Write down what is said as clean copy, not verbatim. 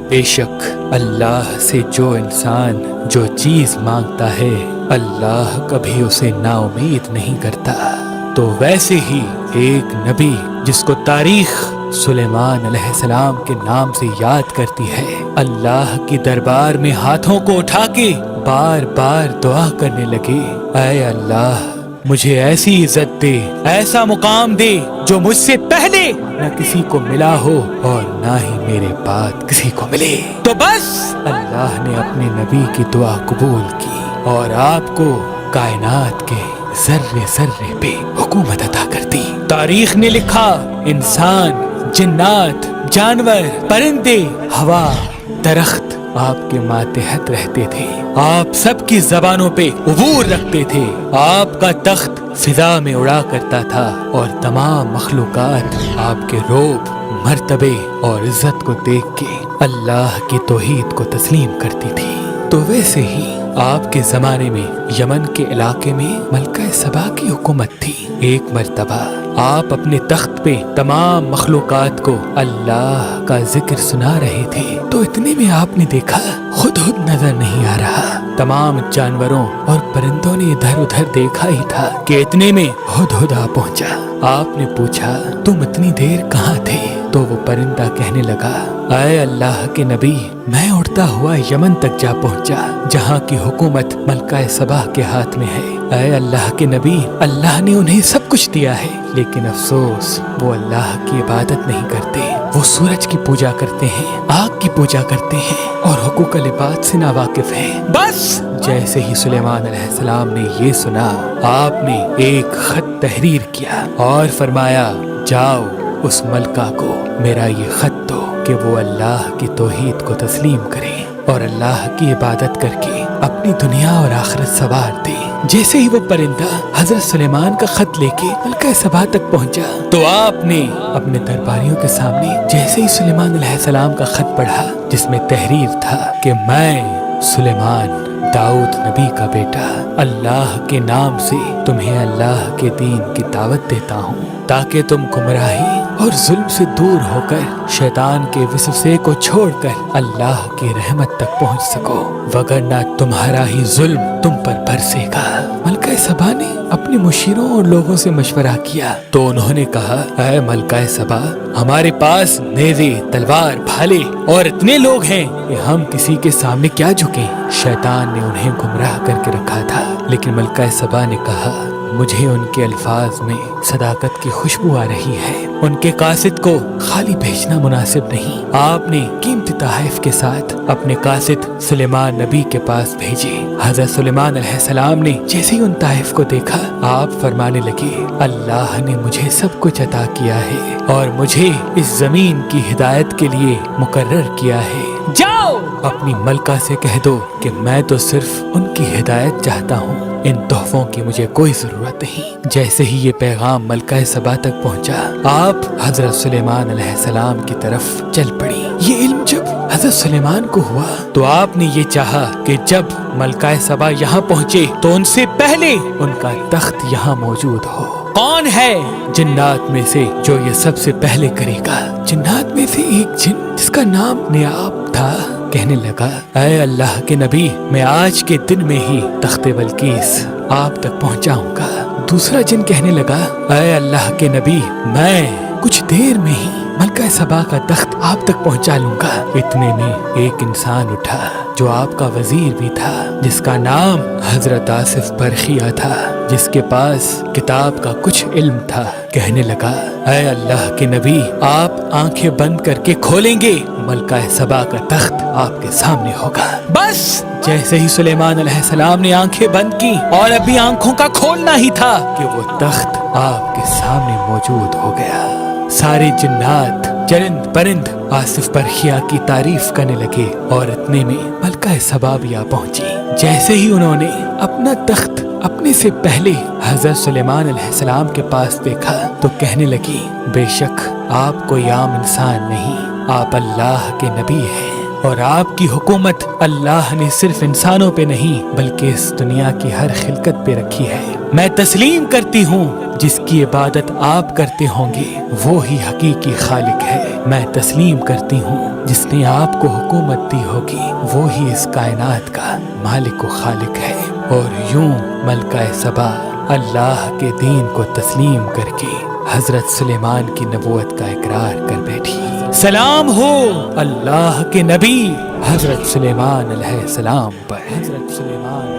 بے شک اللہ سے جو انسان جو چیز مانگتا ہے اللہ کبھی اسے نا امید نہیں کرتا۔ تو ویسے ہی ایک نبی جس کو تاریخ سلیمان علیہ السلام کے نام سے یاد کرتی ہے، اللہ کی دربار میں ہاتھوں کو اٹھا کے بار بار دعا کرنے لگے، اے اللہ مجھے ایسی عزت دے، ایسا مقام دے جو مجھ سے پہلے نہ کسی کو ملا ہو اور نہ ہی میرے بعد کسی کو ملے۔ تو بس اللہ نے اپنے نبی کی دعا قبول کی اور آپ کو کائنات کے ذرے ذرے پہ حکومت عطا کر دی۔ تاریخ نے لکھا انسان، جنات، جانور، پرندے، ہوا، درخت آپ کے ماتحت رہتے تھے، آپ سب کی زبانوں پہ عبور رکھتے تھے، آپ کا تخت فضا میں اڑا کرتا تھا اور تمام مخلوقات آپ کے روب، مرتبے اور عزت کو دیکھ کے اللہ کی توحید کو تسلیم کرتی تھی۔ تو ویسے ہی آپ کے زمانے میں یمن کے علاقے میں ملکہ سبا کی حکومت تھی۔ ایک مرتبہ آپ اپنے تخت پہ تمام مخلوقات کو اللہ کا ذکر سنا رہے تھے، تو اتنے میں آپ نے دیکھا ہدہد نظر نہیں آ رہا۔ تمام جانوروں اور پرندوں نے ادھر ادھر دیکھا ہی تھا کہ اتنے میں ہدہد آ پہنچا۔ آپ نے پوچھا تم اتنی دیر کہاں تھے؟ تو وہ پرندہ کہنے لگا، اے اللہ کے نبی میں اڑتا ہوا یمن تک جا پہنچا جہاں کی حکومت ملکہ سبا کے ہاتھ میں ہے۔ اے اللہ کے نبی اللہ نے انہیں سب کچھ دیا ہے، لیکن افسوس وہ اللہ کی عبادت نہیں کرتے، وہ سورج کی پوجا کرتے ہیں، آگ کی پوجا کرتے ہیں اور حقوق العباد سے ناواقف ہیں۔ بس جیسے ہی سلیمان علیہ السلام نے یہ سنا، آپ نے ایک خط تحریر کیا اور فرمایا جاؤ اس ملکہ کو میرا یہ خط دو کہ وہ اللہ کی توحید کو تسلیم کرے اور اللہ کی عبادت کر کے اپنی دنیا اور آخرت سنوار دے۔ جیسے ہی وہ پرندہ حضرت سلیمان کا خط لے کے ملکہ سبا تک پہنچا تو آپ نے اپنے درباریوں کے سامنے جیسے ہی سلیمان علیہ السلام کا خط پڑھا جس میں تحریر تھا کہ میں سلیمان داؤد نبی کا بیٹا اللہ کے نام سے تمہیں اللہ کے دین کی دعوت دیتا ہوں تاکہ تم گمراہی اور ظلم سے دور ہو کر شیطان کے وسوسے کو چھوڑ کر اللہ کی رحمت تک پہنچ سکو، وگرنہ تمہارا ہی ظلم تم پر برسے گا۔ ملکہ سبا نے اپنے مشیروں اور لوگوں سے مشورہ کیا تو انہوں نے کہا، اے ملکہ سبا ہمارے پاس نیزے، تلوار، بھالے اور اتنے لوگ ہیں کہ ہم کسی کے سامنے کیا جھکیں۔ شیطان نے انہیں گمراہ کر کے رکھا تھا، لیکن ملکہ سبا نے کہا مجھے ان کے الفاظ میں صداقت کی خوشبو آ رہی ہے، ان کے قاصد کو خالی بھیجنا مناسب نہیں۔ آپ نے قیمتی تحائف کے ساتھ اپنے قاصد سلیمان نبی کے پاس بھیجے۔ حضرت سلیمان علیہ السلام نے جیسے ہی ان تحائف کو دیکھا آپ فرمانے لگے، اللہ نے مجھے سب کچھ عطا کیا ہے اور مجھے اس زمین کی ہدایت کے لیے مقرر کیا ہے، جاؤ اپنی ملکہ سے کہہ دو کہ میں تو صرف ان کی ہدایت چاہتا ہوں، ان تحفوں کی مجھے کوئی ضرورت نہیں۔ جیسے ہی یہ پیغام ملکہ سبا تک پہنچا آپ حضرت سلیمان علیہ السلام کی طرف چل پڑی۔ یہ علم جب حضرت سلیمان کو ہوا تو آپ نے یہ چاہا کہ جب ملکہ سبا یہاں پہنچے تو ان سے پہلے ان کا تخت یہاں موجود ہو۔ کون ہے جنات میں سے جو یہ سب سے پہلے کرے گا؟ جنات میں سے ایک جن جس کا نام نیاب تھا کہنے لگا، اے اللہ کے نبی میں آج کے دن میں ہی تخت بلقیس آپ تک پہنچاؤں گا۔ دوسرا جن کہنے لگا، اے اللہ کے نبی میں کچھ دیر میں ہی ملکہ سبا کا تخت آپ تک پہنچا لوں گا۔ اتنے میں ایک انسان اٹھا جو آپ کا وزیر بھی تھا، جس کا نام حضرت آصف برخیہ تھا، جس کے پاس کتاب کا کچھ علم تھا، کہنے لگا، اے اللہ کے نبی آپ آنکھیں بند کر کے کھولیں گے ملکہ سبا کا تخت آپ کے سامنے ہوگا۔ بس جیسے ہی سلیمان علیہ السلام نے آنکھیں بند کی اور ابھی آنکھوں کا کھولنا ہی تھا کہ وہ تخت آپ کے سامنے موجود ہو گیا۔ سارے جنات، چرند پرند آصف برخیہ کی تعریف کرنے لگے اور اتنے میں ملکہ سبا بھی آ پہنچی۔ جیسے ہی انہوں نے اپنا تخت اپنے سے پہلے حضرت سلیمان علیہ السلام کے پاس دیکھا تو کہنے لگی، بے شک آپ کوئی عام انسان نہیں، آپ اللہ کے نبی ہیں اور آپ کی حکومت اللہ نے صرف انسانوں پہ نہیں بلکہ اس دنیا کی ہر خلقت پہ رکھی ہے۔ میں تسلیم کرتی ہوں جس کی عبادت آپ کرتے ہوں گے وہی حقیقی خالق ہے۔ میں تسلیم کرتی ہوں جس نے آپ کو حکومت دی ہوگی وہی اس کائنات کا مالک و خالق ہے۔ اور یوں ملکہ سبا اللہ کے دین کو تسلیم کر کے حضرت سلیمان کی نبوت کا اقرار کر بیٹھی۔ سلام ہو اللہ کے نبی حضرت سلیمان علیہ السلام پر۔ حضرت سلیمان